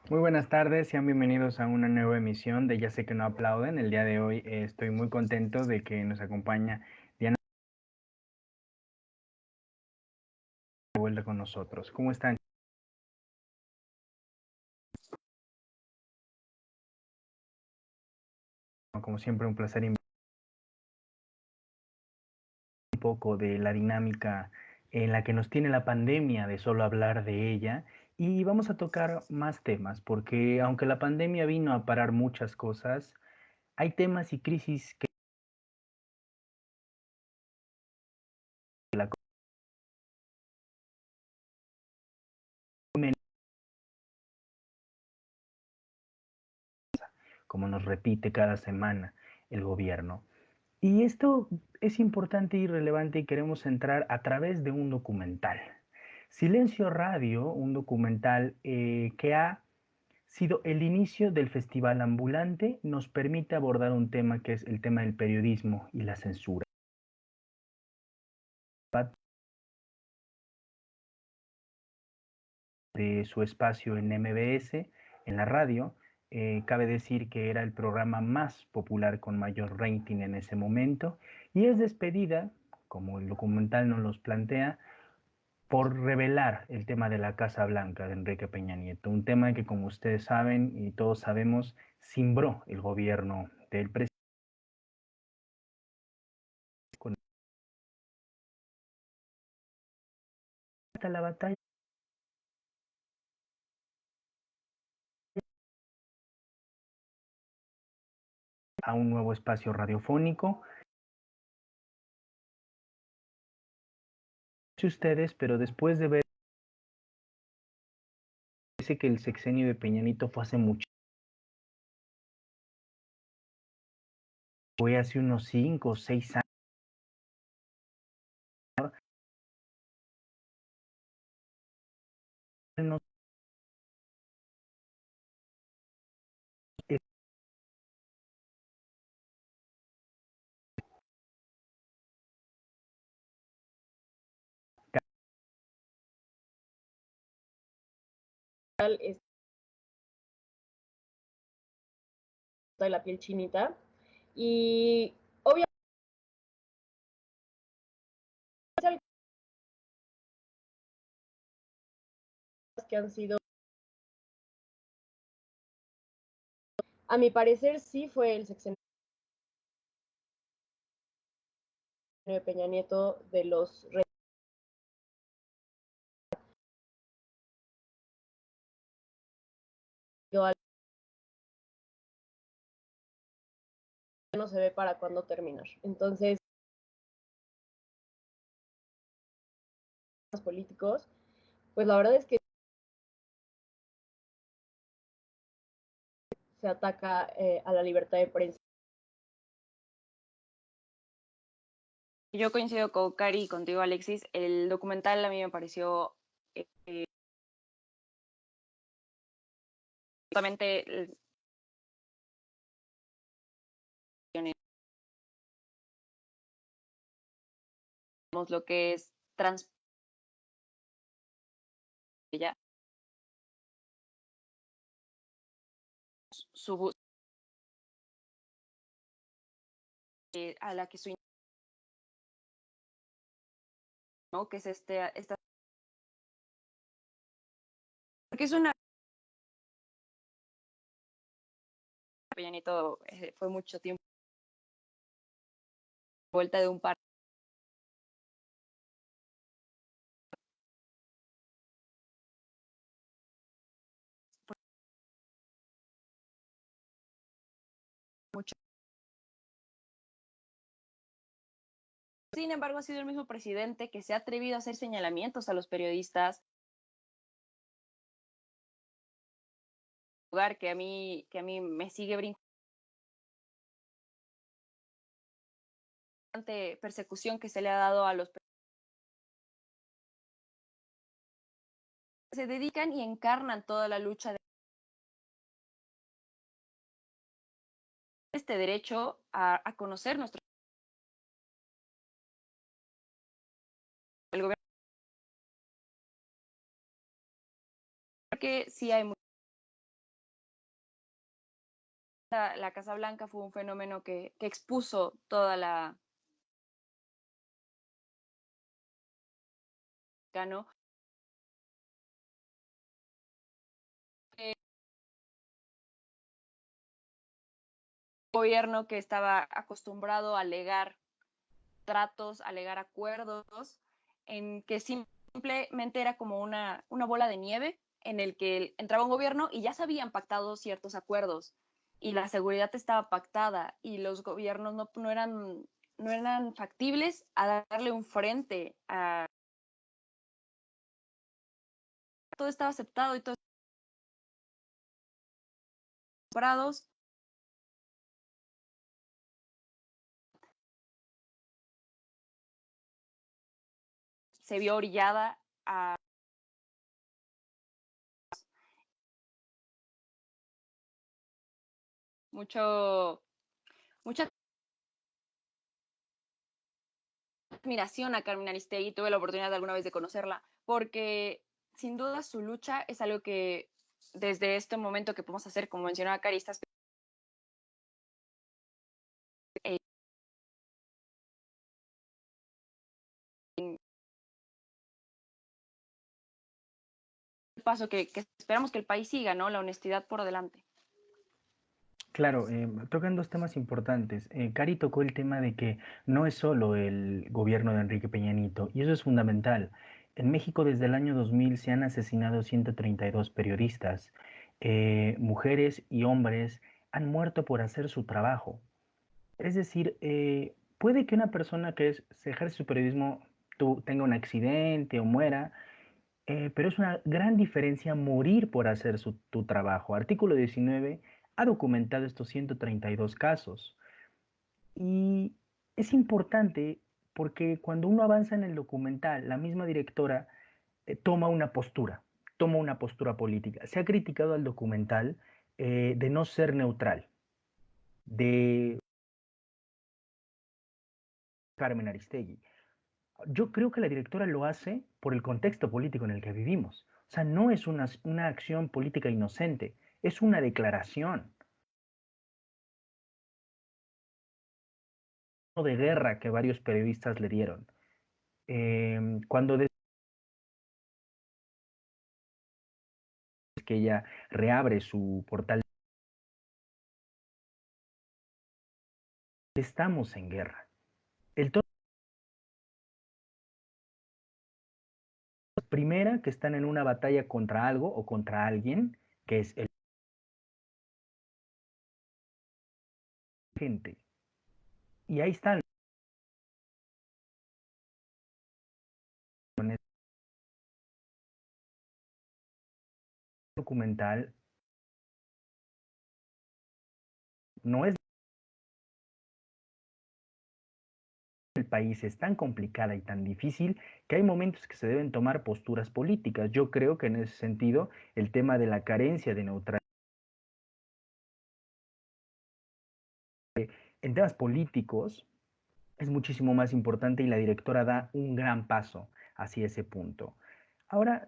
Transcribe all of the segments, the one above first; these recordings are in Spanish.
Muy buenas tardes, sean bienvenidos a una nueva emisión de Ya sé que no aplauden. El día de hoy estoy muy contento de que nos acompaña Diana de vuelta con nosotros. ¿Cómo están? Como siempre, un placer un poco de la dinámica en la que nos tiene la pandemia de solo hablar de ella. Y vamos a tocar más temas, porque aunque la pandemia vino a parar muchas cosas, hay temas y crisis que la como nos repite cada semana el gobierno. Y esto es importante y relevante y queremos entrar a través de un documental. Silencio Radio, un documental que ha sido el inicio del Festival Ambulante, nos permite abordar un tema que es el tema del periodismo y la censura. De su espacio en MBS, en la radio, cabe decir que era el programa más popular con mayor rating en ese momento y es despedida, como el documental nos los plantea, por revelar el tema de la Casa Blanca de Enrique Peña Nieto, un tema que como ustedes saben y todos sabemos, cimbró el gobierno del presidente con la batalla a un nuevo espacio radiofónico. No sé ustedes, pero después de ver, dice que el sexenio de Peña Nieto fue hace mucho, fue hace unos 5 o 6 años. Es de la piel chinita y obviamente que han sido, a mi parecer sí fue el sexenio de Peña Nieto de los no se ve para cuándo terminar. Entonces, los políticos, pues la verdad es que se ataca a la libertad de prensa. Yo coincido con Cari y contigo, Alexis. El documental a mí me pareció justamente lo que es trans ya su a la que su ¿no? Que es esta porque es una Peña Nieto fue mucho tiempo vuelta de un par mucho. Sin embargo, ha sido el mismo presidente que se ha atrevido a hacer señalamientos a los periodistas, lugar que a mí me sigue brincando persecución que se le ha dado a los que se dedican y encarnan toda la lucha de este derecho a conocer nuestro el gobierno que sí hay la Casa Blanca fue un fenómeno que expuso toda la... ¿no? Gobierno que estaba acostumbrado a alegar tratos, a alegar acuerdos, en que simplemente era como una bola de nieve en el que entraba un gobierno y ya se habían pactado ciertos acuerdos y la seguridad estaba pactada y los gobiernos no eran factibles a darle un frente a... Todo estaba aceptado y todo parados. Se vio orillada a mucha admiración a Carmen Aristegui. Tuve la oportunidad alguna vez de conocerla, porque sin duda su lucha es algo que desde este momento que podemos hacer, como mencionaba Caristas, el paso que esperamos que el país siga, ¿no? La honestidad por delante. Claro, tocan dos temas importantes. Cari tocó el tema de que no es solo el gobierno de Enrique Peña Nieto, y eso es fundamental. En México desde el año 2000 se han asesinado 132 periodistas. Mujeres y hombres han muerto por hacer su trabajo. Es decir, puede que una persona se ejerce su periodismo tenga un accidente o muera, pero es una gran diferencia morir por hacer tu trabajo. Artículo 19 ha documentado estos 132 casos. Y es importante porque cuando uno avanza en el documental, la misma directora toma una postura política. Se ha criticado al documental de no ser neutral, de Carmen Aristegui. Yo creo que la directora lo hace por el contexto político en el que vivimos. O sea, no es una acción política inocente, es una declaración de guerra que varios periodistas le dieron. Cuando que ella reabre su portal, estamos en guerra. El tono, primera, que están en una batalla contra algo o contra alguien, que es el gente. Y ahí están en el documental. No es el país es tan complicada y tan difícil que hay momentos que se deben tomar posturas políticas. Yo creo que en ese sentido el tema de la carencia de neutralidad en temas políticos es muchísimo más importante y la directora da un gran paso hacia ese punto. Ahora,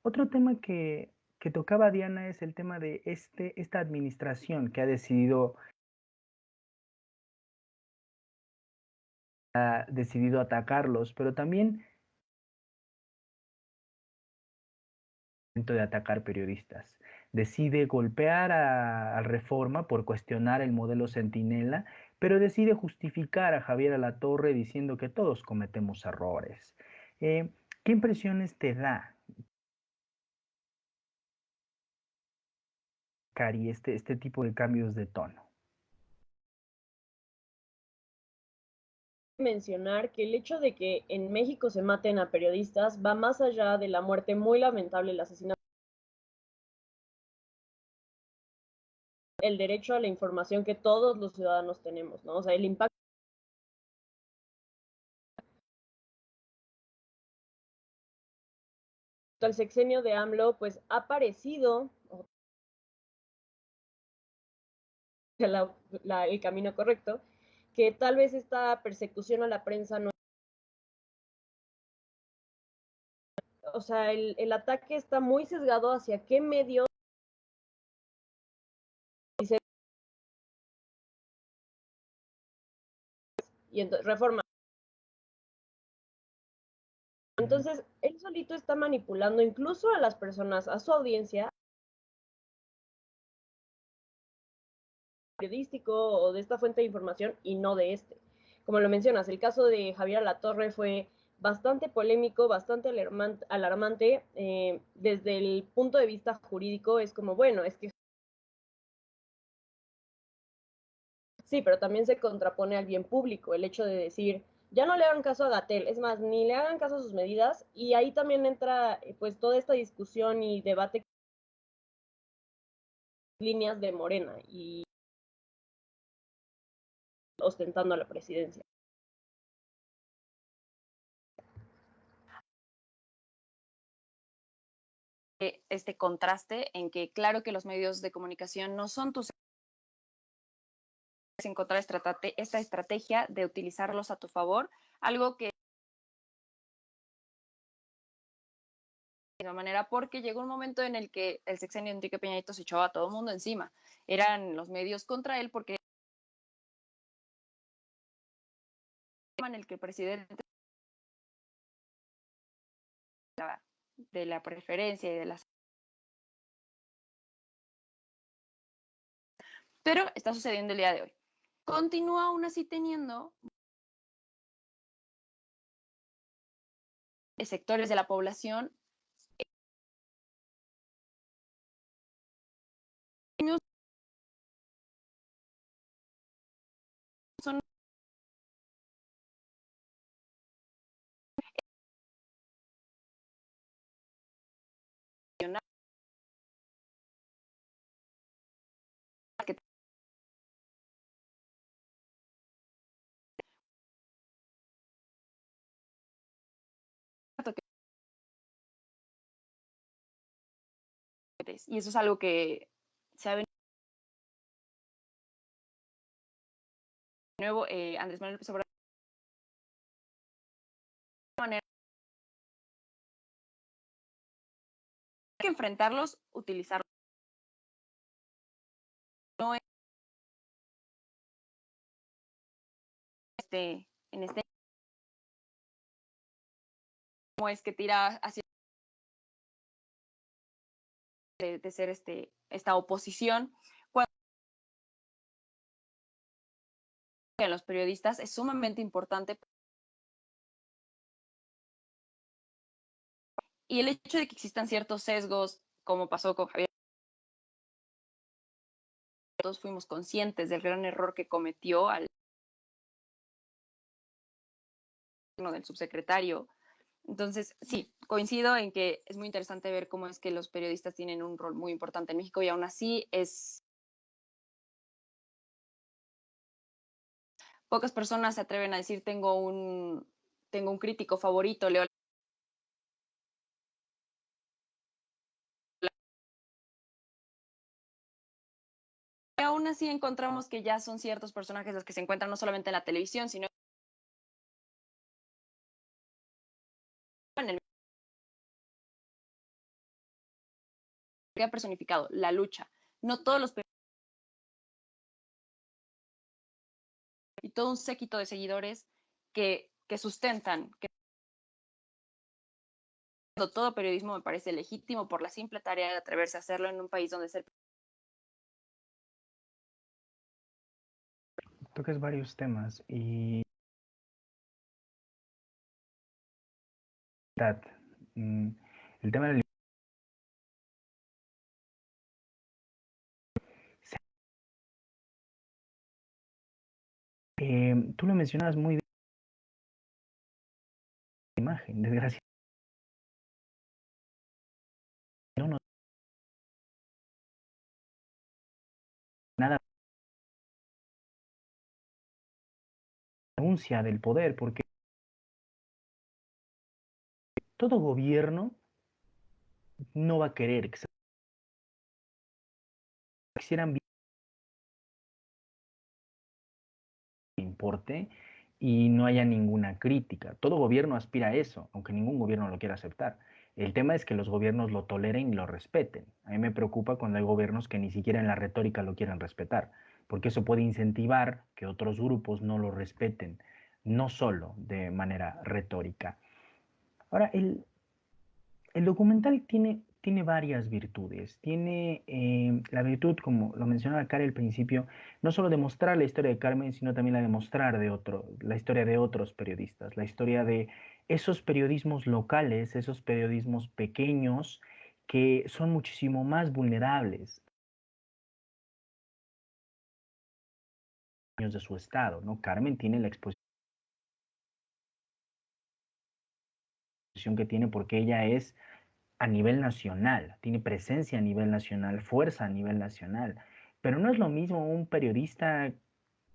otro tema que tocaba Diana es el tema de esta administración que ha decidido atacarlos, pero también de atacar periodistas. Decide golpear a Reforma por cuestionar el modelo Centinela, pero decide justificar a Javier Alatorre diciendo que todos cometemos errores. ¿Qué impresiones te da, Cari, este tipo de cambios de tono? Mencionar que el hecho de que en México se maten a periodistas va más allá de la muerte muy lamentable, el asesinato, el derecho a la información que todos los ciudadanos tenemos, ¿no? O sea, el impacto del sexenio de AMLO, pues ha parecido el camino correcto, que tal vez esta persecución a la prensa no, o sea, el ataque está muy sesgado hacia qué medios y entonces Reforma. Entonces, él solito está manipulando incluso a las personas, a su audiencia, periodístico o de esta fuente de información y no de este. Como lo mencionas, el caso de Javier Alatorre fue bastante polémico, bastante alarmante. Desde el punto de vista jurídico es como, bueno, es que sí, pero también se contrapone al bien público, el hecho de decir, ya no le hagan caso a Gatell, es más, ni le hagan caso a sus medidas, y ahí también entra pues toda esta discusión y debate líneas de Morena y ostentando a la presidencia. Este contraste en que claro que los medios de comunicación no son tus encontrar esta estrategia de utilizarlos a tu favor, algo que de alguna manera porque llegó un momento en el que el sexenio de Enrique Peña Nieto se echó a todo el mundo encima. Eran los medios contra él porque en el que el presidente de la preferencia y de las pero está sucediendo el día de hoy. Continúa aún así teniendo sectores de la población son que y eso es algo que se ha venido de nuevo Andrés Manuel López Obrador de manera que enfrentarlos, utilizarlos no en este como es que tira hacia de ser esta oposición cuando en los periodistas es sumamente importante y el hecho de que existan ciertos sesgos como pasó con Javier todos fuimos conscientes del gran error que cometió al del subsecretario. Entonces, sí, coincido en que es muy interesante ver cómo es que los periodistas tienen un rol muy importante en México y aún así es pocas personas se atreven a decir tengo un crítico favorito, leo y aún así encontramos que ya son ciertos personajes los que se encuentran no solamente en la televisión, sino en el que ha personificado la lucha. No todos los y todo un séquito de seguidores que sustentan que todo periodismo me parece legítimo por la simple tarea de atreverse a hacerlo en un país donde ser Tocas varios temas y el tema de la tú lo mencionabas muy bien, imagen, desgraciadamente no nada anuncia del poder, porque todo gobierno no va a querer que se quisieran importe y no haya ninguna crítica. Todo gobierno aspira a eso, aunque ningún gobierno lo quiera aceptar. El tema es que los gobiernos lo toleren y lo respeten. A mí me preocupa cuando hay gobiernos que ni siquiera en la retórica lo quieran respetar, porque eso puede incentivar que otros grupos no lo respeten. no solo de manera retórica. Ahora, el documental tiene varias virtudes. Tiene la virtud, como lo mencionaba Cari al principio, no solo de mostrar la historia de Carmen, sino también la de mostrar la historia de otros periodistas, la historia de esos periodismos locales, esos periodismos pequeños que son muchísimo más vulnerables de su estado, ¿no? Carmen tiene la exposición que tiene porque ella es a nivel nacional, tiene presencia a nivel nacional, fuerza a nivel nacional. Pero no es lo mismo un periodista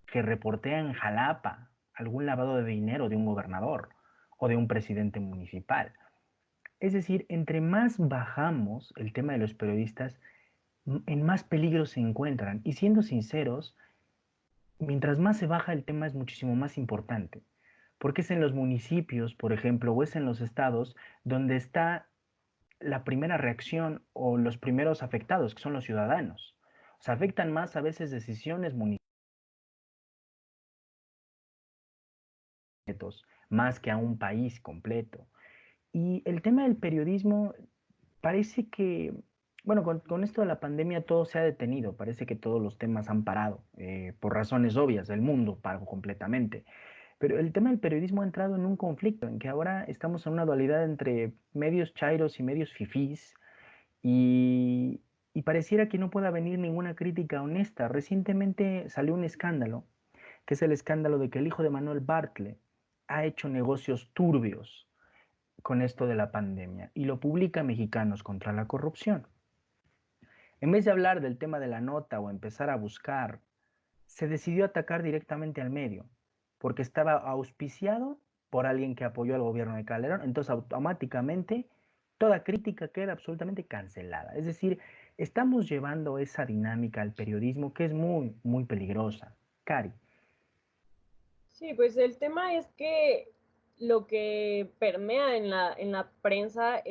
que reportea en Jalapa algún lavado de dinero de un gobernador o de un presidente municipal. Es decir, entre más bajamos el tema de los periodistas, en más peligro se encuentran. Y siendo sinceros, mientras más se baja el tema es muchísimo más importante. Porque es en los municipios, por ejemplo, o es en los estados donde está la primera reacción o los primeros afectados, que son los ciudadanos. O sea, afectan más a veces decisiones municipales más que a un país completo. Y el tema del periodismo parece que, bueno, con esto de la pandemia todo se ha detenido, parece que todos los temas han parado, por razones obvias, el mundo paró completamente. Pero el tema del periodismo ha entrado en un conflicto, en que ahora estamos en una dualidad entre medios chairos y medios fifís, y, y pareciera que no pueda venir ninguna crítica honesta. Recientemente salió un escándalo, que es el escándalo de que el hijo de Manuel Bartlett ha hecho negocios turbios con esto de la pandemia y lo publica Mexicanos contra la Corrupción. En vez de hablar del tema de la nota o empezar a buscar, se decidió atacar directamente al medio, porque estaba auspiciado por alguien que apoyó al gobierno de Calderón, entonces automáticamente toda crítica queda absolutamente cancelada. Es decir, estamos llevando esa dinámica al periodismo que es muy, muy peligrosa. Cari. Sí, pues el tema es que lo que permea en la prensa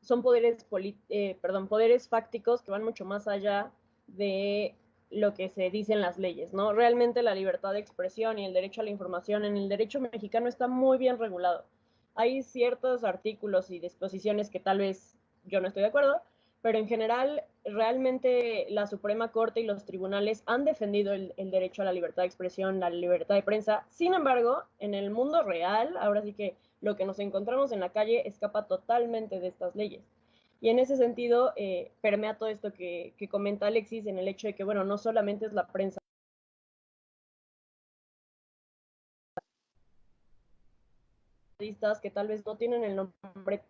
son poderes fácticos que van mucho más allá de lo que se dice en las leyes, ¿no? Realmente la libertad de expresión y el derecho a la información en el derecho mexicano está muy bien regulado. Hay ciertos artículos y disposiciones que tal vez yo no estoy de acuerdo, pero en general realmente la Suprema Corte y los tribunales han defendido el derecho a la libertad de expresión, la libertad de prensa. Sin embargo, en el mundo real, ahora sí que lo que nos encontramos en la calle escapa totalmente de estas leyes. Y en ese sentido, permea todo esto que comenta Alexis en el hecho de que, bueno, no solamente es la prensa que tal vez no tienen el nombre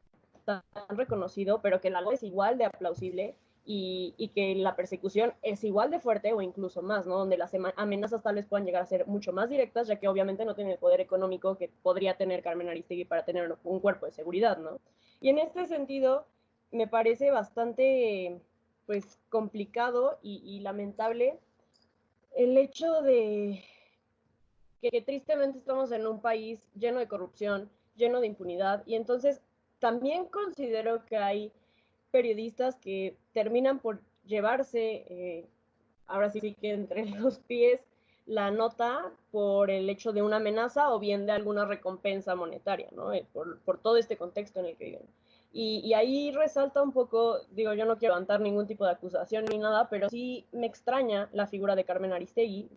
tan reconocido, pero que la ley es igual de aplausible y que la persecución es igual de fuerte o incluso más, ¿no? Donde las amenazas tal vez puedan llegar a ser mucho más directas, ya que obviamente no tienen el poder económico que podría tener Carmen Aristegui para tener un cuerpo de seguridad, ¿no? Y en este sentido, me parece bastante, pues, complicado y lamentable el hecho de que tristemente estamos en un país lleno de corrupción, lleno de impunidad, y entonces también considero que hay periodistas que terminan por llevarse, ahora sí que entre los pies, la nota por el hecho de una amenaza o bien de alguna recompensa monetaria, ¿no? Por todo este contexto en el que viven. Y ahí resalta un poco, digo, yo no quiero levantar ningún tipo de acusación ni nada, pero sí me extraña la figura de Carmen Aristegui,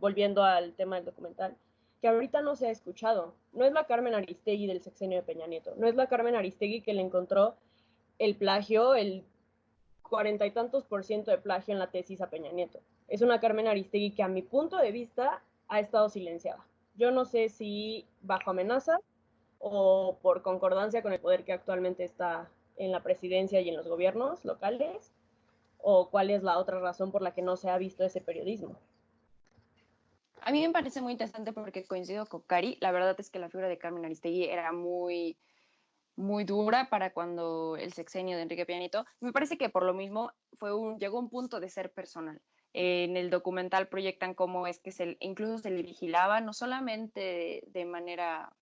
volviendo al tema del documental, que ahorita no se ha escuchado. No es la Carmen Aristegui del sexenio de Peña Nieto, no es la Carmen Aristegui que le encontró el plagio, el 40 y tantos por ciento de plagio en la tesis a Peña Nieto. Es una Carmen Aristegui que a mi punto de vista ha estado silenciada. Yo no sé si bajo amenaza o por concordancia con el poder que actualmente está en la presidencia y en los gobiernos locales, o cuál es la otra razón por la que no se ha visto ese periodismo. A mí me parece muy interesante porque coincido con Cari. La verdad es que la figura de Carmen Aristegui era muy dura para cuando el sexenio de Enrique Peña Nieto. Me parece que por lo mismo llegó a un punto de ser personal. En el documental proyectan cómo es que incluso se le vigilaba, no solamente de manera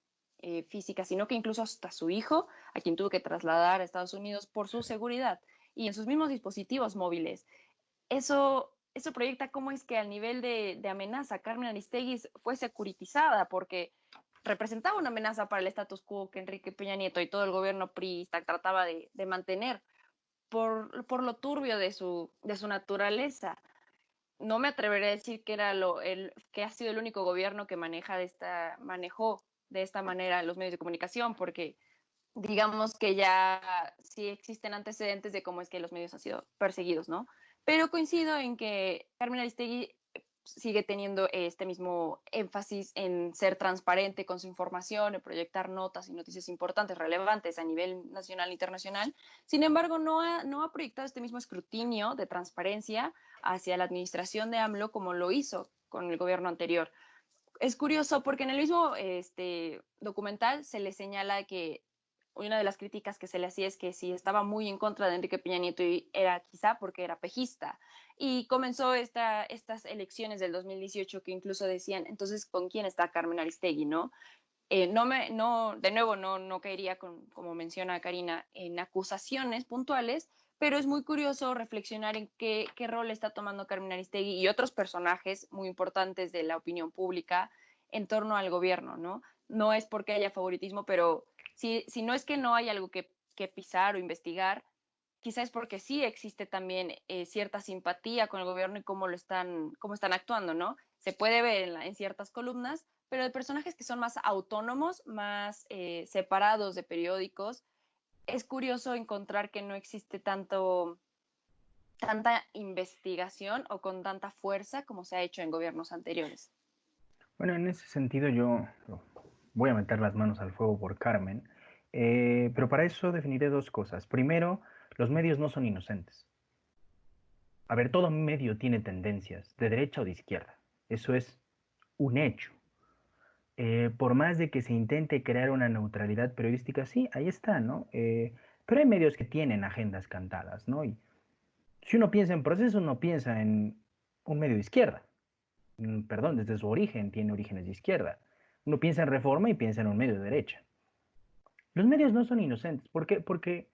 física, sino que incluso hasta su hijo, a quien tuvo que trasladar a Estados Unidos por su seguridad, y en sus mismos dispositivos móviles. Eso proyecta cómo es que al nivel de amenaza Carmen Aristegui fue securitizada, porque representaba una amenaza para el status quo que Enrique Peña Nieto y todo el gobierno priista trataba de mantener por lo turbio de su naturaleza. No me atreveré a decir que que ha sido el único gobierno que manejó de esta manera los medios de comunicación, porque digamos que ya sí existen antecedentes de cómo es que los medios han sido perseguidos, ¿no? Pero coincido en que Carmen Aristegui sigue teniendo este mismo énfasis en ser transparente con su información, en proyectar notas y noticias importantes, relevantes a nivel nacional e internacional. Sin embargo, no ha proyectado este mismo escrutinio de transparencia hacia la administración de AMLO como lo hizo con el gobierno anterior. Es curioso porque en el mismo documental se le señala que una de las críticas que se le hacía es que si estaba muy en contra de Enrique Peña Nieto era quizá porque era pejista. Y comenzó estas elecciones del 2018 que incluso decían, entonces, ¿con quién está Carmen Aristegui, no? De nuevo, no caería, como menciona Karina, en acusaciones puntuales, pero es muy curioso reflexionar en qué rol está tomando Carmen Aristegui y otros personajes muy importantes de la opinión pública en torno al gobierno, ¿no? No es porque haya favoritismo, pero si no es que no hay algo que pisar o investigar, quizás es porque sí existe también cierta simpatía con el gobierno y cómo están actuando, ¿no? Se puede ver en ciertas columnas, pero de personajes que son más autónomos, más separados de periódicos, es curioso encontrar que no existe tanta investigación o con tanta fuerza como se ha hecho en gobiernos anteriores. Bueno, en ese sentido yo voy a meter las manos al fuego por Carmen, pero para eso definiré dos cosas. Primero, los medios no son inocentes. A ver, todo medio tiene tendencias, de derecha o de izquierda. Eso es un hecho. Por más de que se intente crear una neutralidad periodística, sí, ahí está, ¿no? Pero hay medios que tienen agendas cantadas, ¿no? Y si uno piensa en procesos, uno piensa en un medio de izquierda. Perdón, desde su origen tiene orígenes de izquierda. Uno piensa en Reforma y piensa en un medio de derecha. Los medios no son inocentes. ¿Por qué? Porque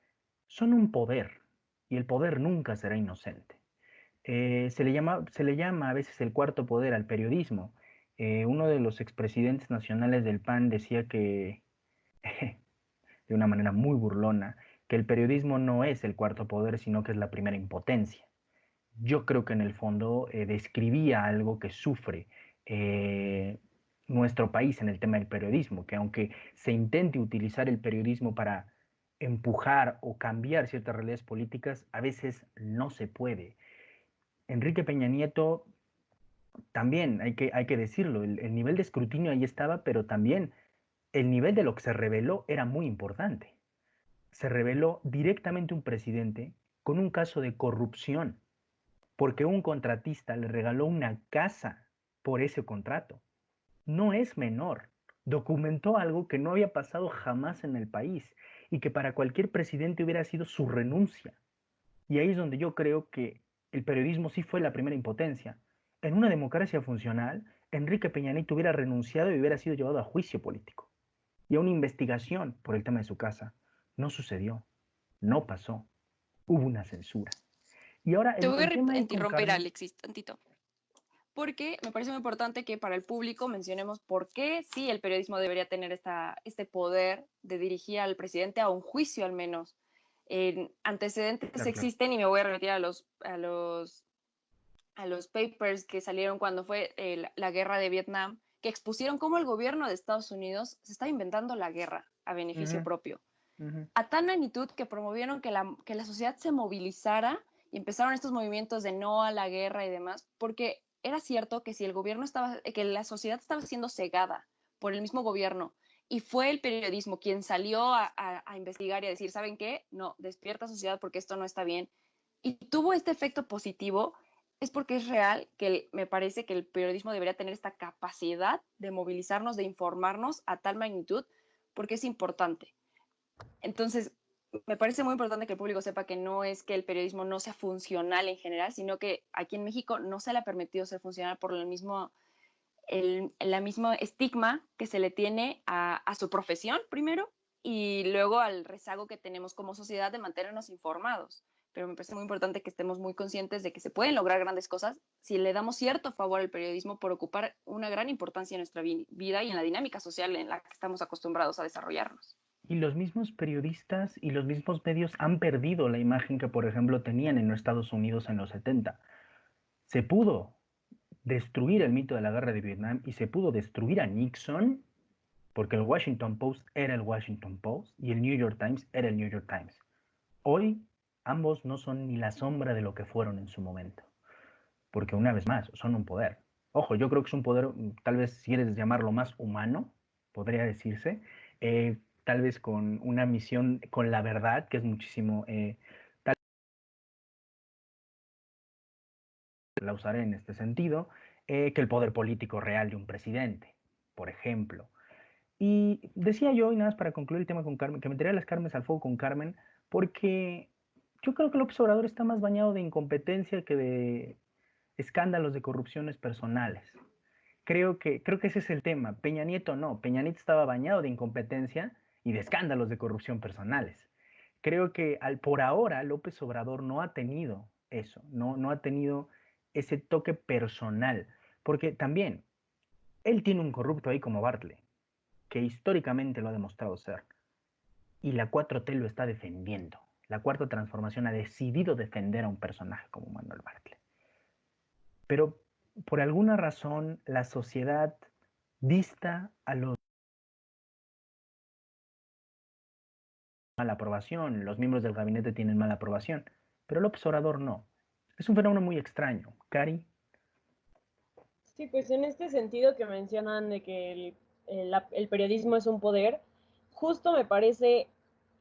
son un poder y el poder nunca será inocente. Se le llama a veces el cuarto poder al periodismo. Uno de los expresidentes nacionales del PAN decía que, de una manera muy burlona, que el periodismo no es el cuarto poder, sino que es la primera impotencia. Yo creo que en el fondo describía algo que sufre eh, nuestro país en el tema del periodismo, que aunque se intente utilizar el periodismo para empujar o cambiar ciertas realidades políticas, a veces no se puede. Enrique Peña Nieto, también hay que decirlo, el nivel de escrutinio ahí estaba, pero también el nivel de lo que se reveló era muy importante. Se reveló directamente un presidente con un caso de corrupción porque un contratista le regaló una casa por ese contrato. No es menor. Documentó algo que no había pasado jamás en el país y que para cualquier presidente hubiera sido su renuncia. Y ahí es donde yo creo que el periodismo sí fue la primera impotencia. En una democracia funcional, Enrique Peña Nieto hubiera renunciado y hubiera sido llevado a juicio político y a una investigación por el tema de su casa. No sucedió, no pasó, hubo una censura. Y ahora Te voy el tema a ahí con interrumpir, Carmen. Alexis, tantito, porque me parece muy importante que para el público mencionemos por qué sí el periodismo debería tener este poder de dirigir al presidente a un juicio al menos. Antecedentes Claro, claro. existen y me voy a remitir a los papers que salieron cuando fue la guerra de Vietnam, que expusieron cómo el gobierno de Estados Unidos se está inventando la guerra a beneficio Ujú, propio. ujú. A tal magnitud que promovieron que la sociedad se movilizara y empezaron estos movimientos de no a la guerra y demás, porque era cierto que si el gobierno que la sociedad estaba siendo cegada por el mismo gobierno y fue el periodismo quien salió a investigar y a decir, ¿saben qué? No, despierta sociedad porque esto no está bien. Y tuvo este efecto positivo, es porque es real que me parece que el periodismo debería tener esta capacidad de movilizarnos, de informarnos a tal magnitud, porque es importante. Entonces, me parece muy importante que el público sepa que no es que el periodismo no sea funcional en general, sino que aquí en México no se le ha permitido ser funcional por la misma estigma que se le tiene a su profesión primero y luego al rezago que tenemos como sociedad de mantenernos informados. pero me parece muy importante que estemos muy conscientes de que se pueden lograr grandes cosas si le damos cierto favor al periodismo por ocupar una gran importancia en nuestra vida y en la dinámica social en la que estamos acostumbrados a desarrollarnos. Y los mismos periodistas y los mismos medios han perdido la imagen que, por ejemplo, tenían en los Estados Unidos en los 70. Se pudo destruir el mito de la guerra de Vietnam y se pudo destruir a Nixon porque el Washington Post era el Washington Post y el New York Times era el New York Times. Hoy ambos no son ni la sombra de lo que fueron en su momento, porque una vez más son un poder. Ojo, yo creo que es un poder, tal vez si quieres llamarlo más humano, podría decirse, tal vez con una misión con la verdad, que es muchísimo, tal vez la usaré en este sentido, que el poder político real de un presidente, por ejemplo. Y decía yo, y nada más para concluir el tema con Carmen, que metería las carnes al fuego con Carmen, porque yo creo que López Obrador está más bañado de incompetencia que de escándalos de corrupciones personales. Creo que ese es el tema. Peña Nieto no. Peña Nieto estaba bañado de incompetencia y de escándalos de corrupción personales. Creo que por ahora López Obrador no ha tenido eso, no ha tenido ese toque personal, porque también él tiene un corrupto ahí como Bartlett, que históricamente lo ha demostrado ser, y la 4T lo está defendiendo. La Cuarta Transformación ha decidido defender a un personaje como Manuel Bartlett. Pero por alguna razón la sociedad dista a los mala aprobación, los miembros del gabinete tienen mala aprobación, pero López Obrador no. Es un fenómeno muy extraño. Cari. Sí, pues en este sentido que mencionan de que el periodismo es un poder, justo me parece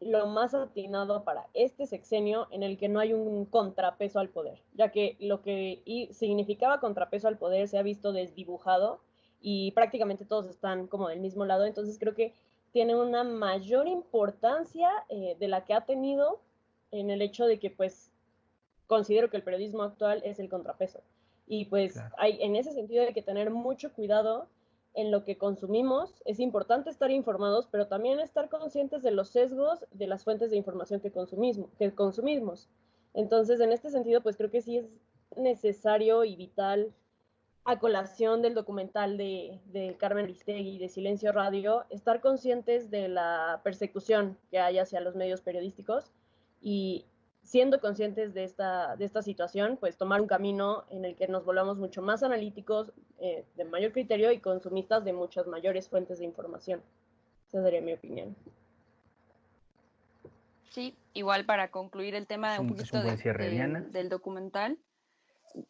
lo más atinado para este sexenio en el que no hay un contrapeso al poder, ya que lo que significaba contrapeso al poder se ha visto desdibujado y prácticamente todos están como del mismo lado, entonces creo que tiene una mayor importancia de la que ha tenido en el hecho de que pues considero que el periodismo actual es el contrapeso. Y pues Claro. en ese sentido hay que tener mucho cuidado en lo que consumimos. Es importante estar informados, pero también estar conscientes de los sesgos de las fuentes de información que consumimos. Entonces, en este sentido, pues creo que sí es necesario y vital, a colación del documental de Carmen Aristegui de Silencio Radio, estar conscientes de la persecución que hay hacia los medios periodísticos y siendo conscientes de esta situación, pues tomar un camino en el que nos volvamos mucho más analíticos, de mayor criterio y consumistas de muchas mayores fuentes de información. Esa sería mi opinión. Sí, igual para concluir el tema de un Es un poquito buen cierre, Diana. del documental,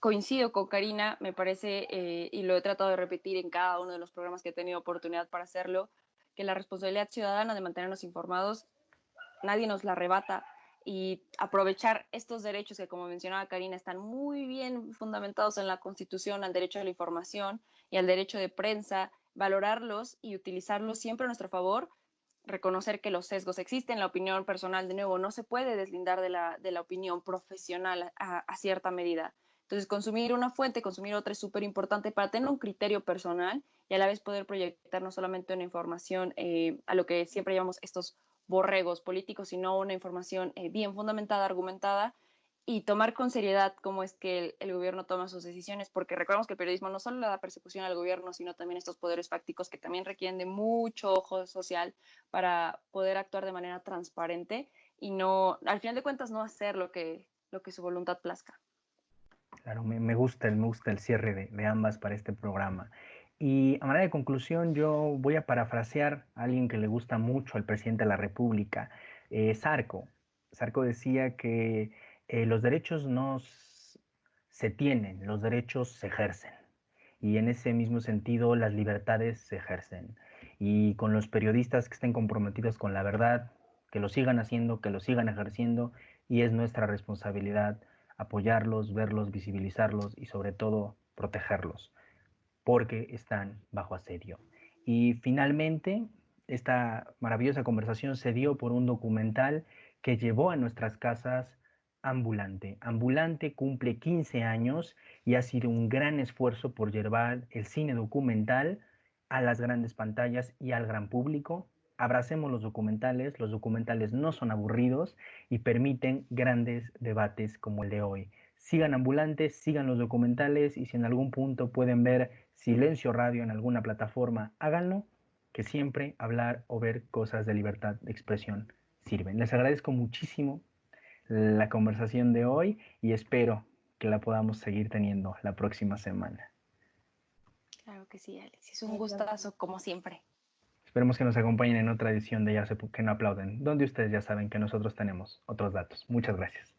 coincido con Karina, me parece, y lo he tratado de repetir en cada uno de los programas que he tenido oportunidad para hacerlo, que la responsabilidad ciudadana de mantenernos informados, nadie nos la arrebata, y aprovechar estos derechos que, como mencionaba Karina, están muy bien fundamentados en la Constitución, al derecho a la información y al derecho de prensa, valorarlos y utilizarlos siempre a nuestro favor, reconocer que los sesgos existen, la opinión personal, de nuevo, no se puede deslindar de la opinión profesional a cierta medida. Entonces, consumir una fuente, consumir otra es súper importante para tener un criterio personal y a la vez poder proyectar no solamente una información a lo que siempre llamamos estos borregos políticos, sino una información bien fundamentada, argumentada, y tomar con seriedad cómo es que el gobierno toma sus decisiones, porque recordemos que el periodismo no solo le da persecución al gobierno, sino también estos poderes fácticos que también requieren de mucho ojo social para poder actuar de manera transparente y no, al final de cuentas, no hacer lo que su voluntad plazca. Claro, me gusta el cierre de ambas para este programa. Y a manera de conclusión, yo voy a parafrasear a alguien que le gusta mucho al presidente de la República, Sarko. Sarko decía que los derechos se tienen, los derechos se ejercen. Y en ese mismo sentido, las libertades se ejercen. Y con los periodistas que estén comprometidos con la verdad, que lo sigan haciendo, que lo sigan ejerciendo, y es nuestra responsabilidad apoyarlos, verlos, visibilizarlos y sobre todo protegerlos, porque están bajo asedio. Y finalmente, esta maravillosa conversación se dio por un documental que llevó a nuestras casas Ambulante. Ambulante cumple 15 años y ha sido un gran esfuerzo por llevar el cine documental a las grandes pantallas y al gran público. abracemos los documentales no son aburridos y permiten grandes debates como el de hoy. Sigan Ambulantes, sigan los documentales y si en algún punto pueden ver Silencio Radio en alguna plataforma, háganlo, que siempre hablar o ver cosas de libertad de expresión sirven. Les agradezco muchísimo la conversación de hoy y espero que la podamos seguir teniendo la próxima semana. Claro que sí, Alex. Es un gustazo, como siempre. Esperemos que nos acompañen en otra edición de Ya sé que no aplauden, donde ustedes ya saben que nosotros tenemos otros datos. Muchas gracias.